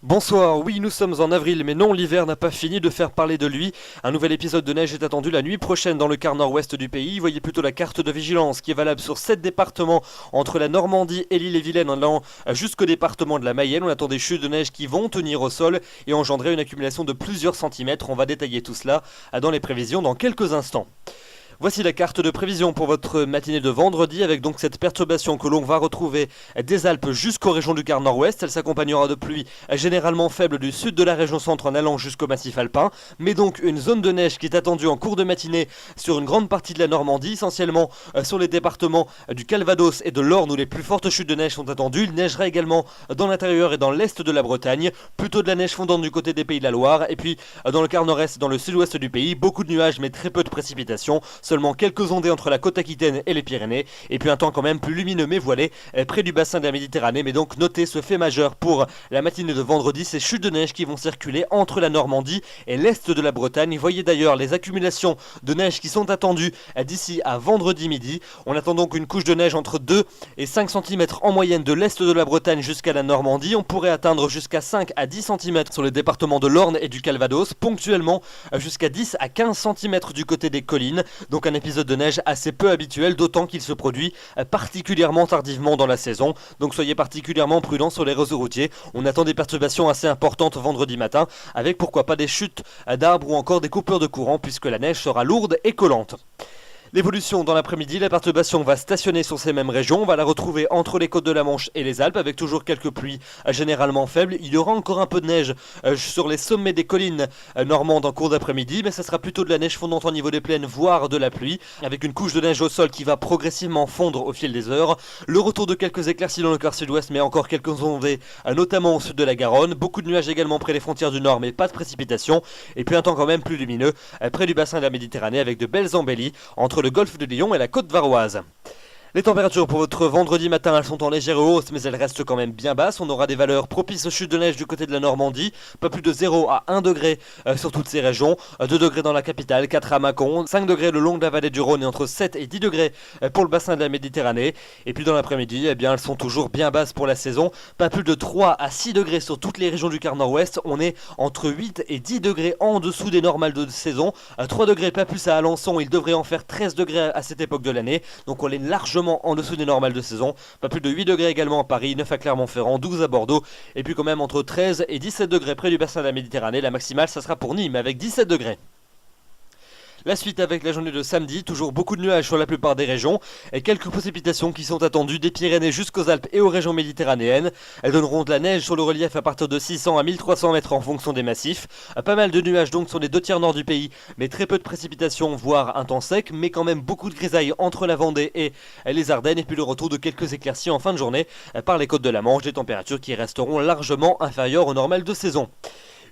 Bonsoir, oui nous sommes en avril, mais non, l'hiver n'a pas fini de faire parler de lui. Un nouvel épisode de neige est attendu la nuit prochaine dans le quart nord-ouest du pays. Voyez plutôt la carte de vigilance qui est valable sur 7 départements entre la Normandie et l'île-et-Vilaine en allant jusqu'au département de la Mayenne. On attend des chutes de neige qui vont tenir au sol et engendrer une accumulation de plusieurs centimètres. On va détailler tout cela dans les prévisions dans quelques instants. Voici la carte de prévision pour votre matinée de vendredi avec donc cette perturbation que l'on va retrouver des Alpes jusqu'aux régions du quart nord-ouest. Elle s'accompagnera de pluies généralement faibles du sud de la région centre en allant jusqu'au massif alpin, mais donc une zone de neige qui est attendue en cours de matinée sur une grande partie de la Normandie, essentiellement sur les départements du Calvados et de l'Orne où les plus fortes chutes de neige sont attendues. Il neigera également dans l'intérieur et dans l'est de la Bretagne, plutôt de la neige fondante du côté des Pays de la Loire, et puis dans le quart nord-est et dans le sud-ouest du pays, beaucoup de nuages mais très peu de précipitations. Seulement quelques ondées entre la côte aquitaine et les Pyrénées, et puis un temps quand même plus lumineux mais voilé près du bassin de la Méditerranée. Mais donc notez ce fait majeur pour la matinée de vendredi, ces chutes de neige qui vont circuler entre la Normandie et l'est de la Bretagne. Voyez d'ailleurs les accumulations de neige qui sont attendues d'ici à vendredi midi. On attend donc une couche de neige entre 2 et 5 cm en moyenne de l'est de la Bretagne jusqu'à la Normandie. On pourrait atteindre jusqu'à 5 à 10 cm sur les départements de l'Orne et du Calvados, ponctuellement jusqu'à 10 à 15 cm du côté des collines. Donc un épisode de neige assez peu habituel, d'autant qu'il se produit particulièrement tardivement dans la saison. Donc soyez particulièrement prudents sur les réseaux routiers. On attend des perturbations assez importantes vendredi matin, avec pourquoi pas des chutes d'arbres ou encore des coupures de courant, puisque la neige sera lourde et collante. L'évolution dans l'après-midi, la perturbation va stationner sur ces mêmes régions. On va la retrouver entre les côtes de la Manche et les Alpes avec toujours quelques pluies généralement faibles. Il y aura encore un peu de neige sur les sommets des collines normandes en cours d'après-midi, mais ça sera plutôt de la neige fondante au niveau des plaines, voire de la pluie, avec une couche de neige au sol qui va progressivement fondre au fil des heures. Le retour de quelques éclaircies dans le quart sud-ouest, mais encore quelques ondées, notamment au sud de la Garonne. Beaucoup de nuages également près des frontières du nord, mais pas de précipitations. Et puis un temps quand même plus lumineux près du bassin de la Méditerranée avec de belles embellies entre le golfe de Lion et la côte varoise. Les températures pour votre vendredi matin, elles sont en légère hausse, mais elles restent quand même bien basses. On aura des valeurs propices aux chutes de neige du côté de la Normandie, pas plus de 0 à 1 degré sur toutes ces régions, 2 degrés dans la capitale, 4 à Mâcon, 5 degrés le long de la vallée du Rhône et entre 7 et 10 degrés pour le bassin de la Méditerranée. Et puis dans l'après-midi, eh bien, elles sont toujours bien basses pour la saison, pas plus de 3 à 6 degrés sur toutes les régions du quart nord-ouest. On est entre 8 et 10 degrés en dessous des normales de saison, 3 degrés pas plus à Alençon, il devrait en faire 13 degrés à cette époque de l'année, donc on est largement en dessous des normales de saison, pas plus de 8 degrés également à Paris, 9 à Clermont-Ferrand, 12 à Bordeaux, et puis quand même entre 13 et 17 degrés près du bassin de la Méditerranée. La maximale ça sera pour Nîmes avec 17 degrés. La suite avec la journée de samedi, toujours beaucoup de nuages sur la plupart des régions et quelques précipitations qui sont attendues des Pyrénées jusqu'aux Alpes et aux régions méditerranéennes. Elles donneront de la neige sur le relief à partir de 600 à 1300 mètres en fonction des massifs. Pas mal de nuages donc sur les 2 tiers nord du pays, mais très peu de précipitations, voire un temps sec, mais quand même beaucoup de grisailles entre la Vendée et les Ardennes, et puis le retour de quelques éclaircies en fin de journée par les côtes de la Manche, des températures qui resteront largement inférieures aux normales de saison.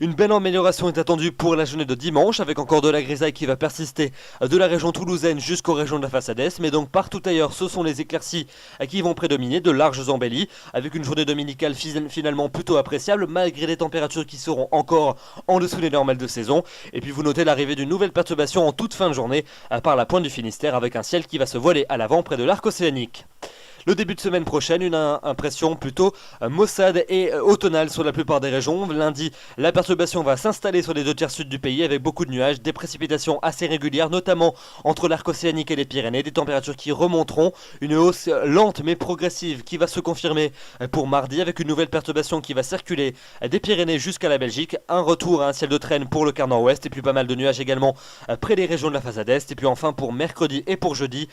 Une belle amélioration est attendue pour la journée de dimanche, avec encore de la grisaille qui va persister de la région toulousaine jusqu'aux régions de la façade est, mais donc partout ailleurs ce sont les éclaircies qui vont prédominer, de larges embellies, avec une journée dominicale finalement plutôt appréciable, malgré des températures qui seront encore en dessous des normales de saison. Et puis vous notez l'arrivée d'une nouvelle perturbation en toute fin de journée par la pointe du Finistère, avec un ciel qui va se voiler à l'avant près de l'arc océanique. Le début de semaine prochaine, une impression plutôt maussade et automnale sur la plupart des régions. Lundi, la perturbation va s'installer sur les 2 tiers sud du pays avec beaucoup de nuages, des précipitations assez régulières, notamment entre l'arc océanique et les Pyrénées, des températures qui remonteront, une hausse lente mais progressive qui va se confirmer pour mardi avec une nouvelle perturbation qui va circuler des Pyrénées jusqu'à la Belgique, un retour à un ciel de traîne pour le quart nord-ouest et puis pas mal de nuages également près des régions de la façade est. Et puis enfin pour mercredi et pour jeudi,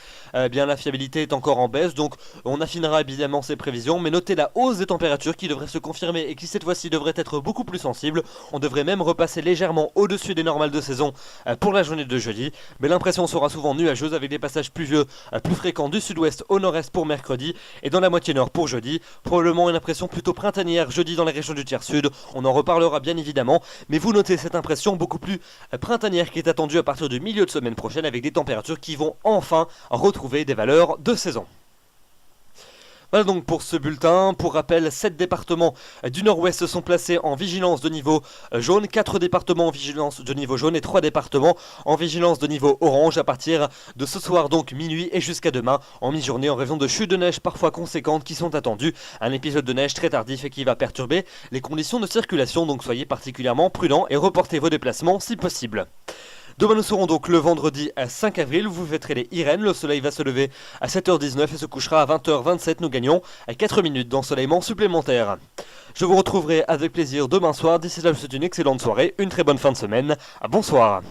bien la fiabilité est encore en baisse, donc on affinera évidemment ces prévisions, mais notez la hausse des températures qui devrait se confirmer et qui cette fois-ci devrait être beaucoup plus sensible. On devrait même repasser légèrement au-dessus des normales de saison pour la journée de jeudi, mais l'impression sera souvent nuageuse avec des passages pluvieux plus fréquents du sud-ouest au nord-est pour mercredi et dans la moitié nord pour jeudi. Probablement une impression plutôt printanière jeudi dans les régions du tiers sud, on en reparlera bien évidemment, mais vous notez cette impression beaucoup plus printanière qui est attendue à partir du milieu de semaine prochaine avec des températures qui vont enfin retrouver des valeurs de saison. Voilà donc pour ce bulletin. Pour rappel, 7 départements du nord-ouest sont placés en vigilance de niveau jaune, 4 départements en vigilance de niveau jaune et 3 départements en vigilance de niveau orange à partir de ce soir, donc minuit, et jusqu'à demain en mi-journée en raison de chutes de neige parfois conséquentes qui sont attendues. Un épisode de neige très tardif et qui va perturber les conditions de circulation, donc soyez particulièrement prudents et reportez vos déplacements si possible. Demain nous serons donc le vendredi 5 avril, vous fêterez les Irènes, le soleil va se lever à 7h19 et se couchera à 20h27, nous gagnons 4 minutes d'ensoleillement supplémentaire. Je vous retrouverai avec plaisir demain soir, d'ici là je vous souhaite une excellente soirée, une très bonne fin de semaine, bonsoir.